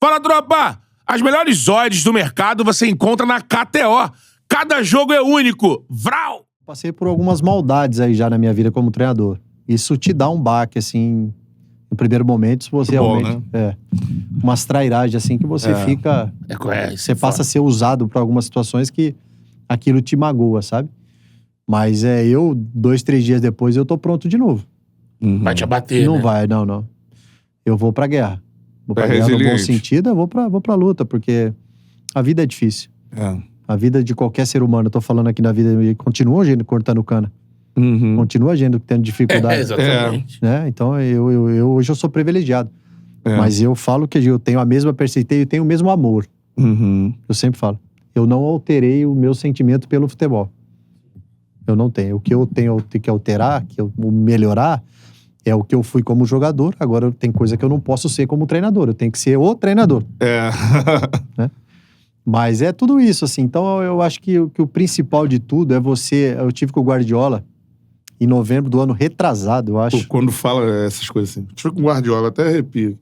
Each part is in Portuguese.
Fala, tropa! As melhores odds do mercado você encontra na KTO. Cada jogo é único. Vral! Passei por algumas maldades aí já na minha vida como treinador. Isso te dá um baque, assim, no primeiro momento, se você realmente... né? Umas trairagens, assim, que você fica... Você passa a ser usado para algumas situações que aquilo te magoa, sabe? Mas eu, 2, 3 dias depois, eu tô pronto de novo. Vai te abater, Não né? vai, não. Eu vou pra guerra. Vou pra guerra no bom resiliente. sentido, eu vou pra luta, porque a vida é difícil. A vida de qualquer ser humano, eu tô falando aqui na vida, continua a gente cortando cana. Continua a gente tendo dificuldade. Exatamente. Né? Então, hoje eu sou privilegiado. Mas eu falo que eu tenho a mesma perspectiva e tenho o mesmo amor. Eu sempre falo. Eu não alterei o meu sentimento pelo futebol. Eu não tenho. O que eu tenho que alterar, que eu melhorar, é o que eu fui como jogador. Agora tem coisa que eu não posso ser como treinador. Eu tenho que ser o treinador. Né? Mas é tudo isso, assim. Então eu acho que o principal de tudo é você... Eu tive com o Guardiola em novembro do ano retrasado, eu acho. Pô, quando fala essas coisas assim. Tive com o Guardiola, até arrepio.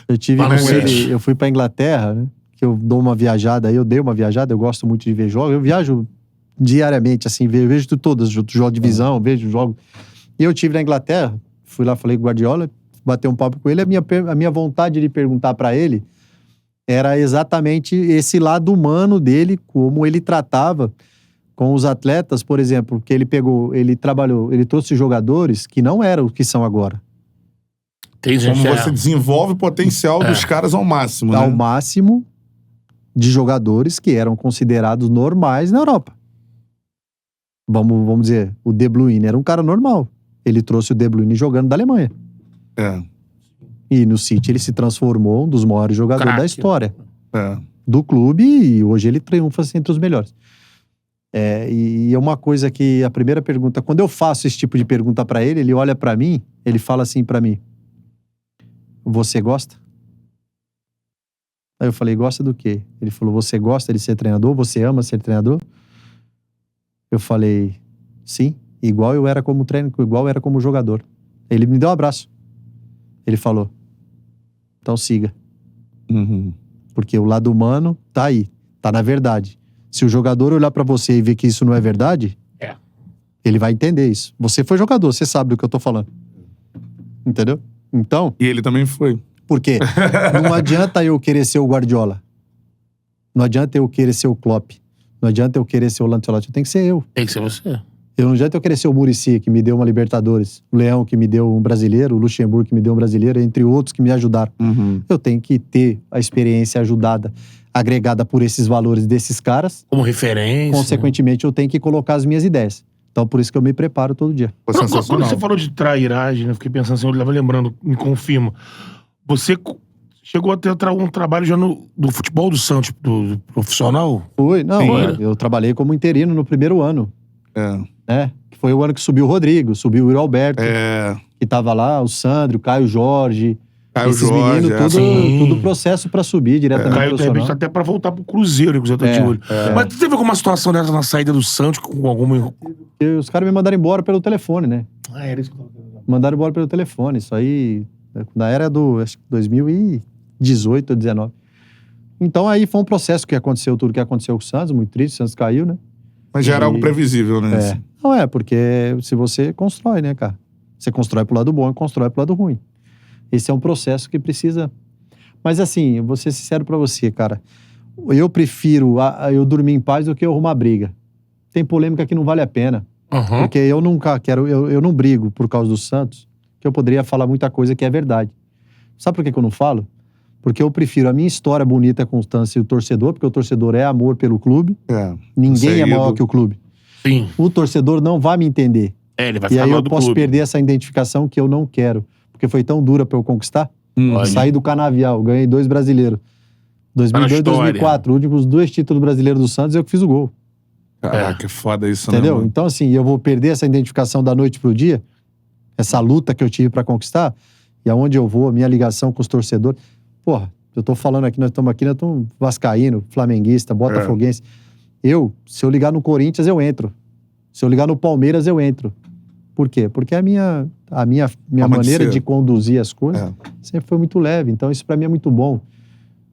Eu tive com ele... Eu fui pra Inglaterra, né? Que eu dou uma viajada aí. Eu dei uma viajada, eu gosto muito de ver jogos. Eu viajo diariamente, assim. Vejo todas, jogos de visão, vejo jogos... E eu tive na Inglaterra, fui lá, falei com o Guardiola, batei um papo com ele, a minha vontade de perguntar pra ele era exatamente esse lado humano dele, como ele tratava com os atletas, por exemplo, que ele trabalhou, ele trouxe jogadores que não eram o que são agora. Como você desenvolve o potencial dos caras ao máximo, né? Ao máximo de jogadores que eram considerados normais na Europa. Vamos dizer, o De Bruyne era um cara normal. Ele trouxe o De Bruyne jogando da Alemanha. E no City ele se transformou um dos maiores jogadores da história do clube e hoje ele triunfa assim, entre os melhores. E é uma coisa que a primeira pergunta, quando eu faço esse tipo de pergunta pra ele, ele olha pra mim, ele fala assim pra mim: você gosta? Aí eu falei: gosta do quê? Ele falou: você gosta de ser treinador? Você ama ser treinador? Eu falei: sim, igual eu era como treinador, igual eu era como jogador. Ele me deu um abraço. Ele falou: então siga. Porque o lado humano tá aí, tá na verdade. Se o jogador olhar pra você e ver que isso não é verdade, ele vai entender isso. Você foi jogador, você sabe do que eu tô falando. Entendeu? Então... E ele também foi. Por quê? Não adianta eu querer ser o Guardiola. Não adianta eu querer ser o Klopp. Não adianta eu querer ser o Lancelotti. Tem que ser eu. Tem que ser você. Não adianta eu querer ser o Muricy, que me deu uma Libertadores. O Leão, que me deu um brasileiro. O Luxemburgo, que me deu um brasileiro. Entre outros que me ajudaram. Eu tenho que ter a experiência agregada por esses valores desses caras. Como referência. Consequentemente, eu tenho que colocar as minhas ideias. Então, por isso que eu me preparo todo dia. Quando você falou de trairagem, eu fiquei pensando assim, eu estava lembrando, me confirma. Você chegou a ter um trabalho já do futebol do Santos, do profissional? Eu trabalhei como interino no primeiro ano. Que foi o ano que subiu o Rodrigo, subiu o Yuri Alberto, que tava lá, o Sandro, o Caio Jorge. Esses meninos, tudo processo pra subir diretamente Caio, de repente, até pra voltar pro Cruzeiro, que o Cruzeiro tá de olho. Mas teve alguma situação dessa na saída do Santos, com alguma... Os caras me mandaram embora pelo telefone, né? Era isso que eu tava falando. Mandaram embora pelo telefone, isso aí, na era do, acho que 2018 ou 2019. Então aí foi um processo que aconteceu, tudo que aconteceu com o Santos, muito triste, o Santos caiu, né? Mas já era algo previsível, né? Não porque se você constrói, né, cara? Você constrói pro lado bom e constrói pro lado ruim. Esse é um processo que precisa... Mas assim, eu vou ser sincero pra você, cara. Eu prefiro eu dormir em paz do que eu arrumar briga. Tem polêmica que não vale a pena. Porque eu nunca quero... Eu não brigo por causa do Santos, que eu poderia falar muita coisa que é verdade. Sabe por que eu não falo? Porque eu prefiro a minha história bonita, constância e o torcedor, porque o torcedor é amor pelo clube. Ninguém é maior que o clube. Sim. O torcedor não vai me entender. Ele vai e ficar aí mal eu do posso clube. perder essa identificação que eu não quero. Porque foi tão dura pra eu conquistar. Saí do canavial, ganhei 2 brasileiros. 2002 e 2004, os 2 títulos brasileiros do Santos, eu que fiz o gol. Caraca, é foda isso, entendeu? né? Então assim, eu vou perder essa identificação da noite pro dia, essa luta que eu tive pra conquistar, e aonde eu vou, a minha ligação com os torcedores. Porra, eu tô falando aqui, nós estamos vascaíno, flamenguista, botafoguense. Se eu ligar no Corinthians, eu entro. Se eu ligar no Palmeiras, eu entro. Por quê? Porque a minha maneira de conduzir as coisas sempre foi muito leve. Então, isso pra mim é muito bom.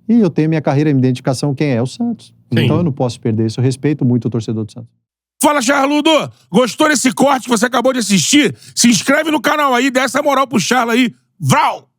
E eu tenho minha carreira, minha identificação, quem é? O Santos. Sim. Então, eu não posso perder isso. Eu respeito muito o torcedor do Santos. Fala, Charludo! Gostou desse corte que você acabou de assistir? Se inscreve no canal aí, dá essa moral pro Charla aí. Vral!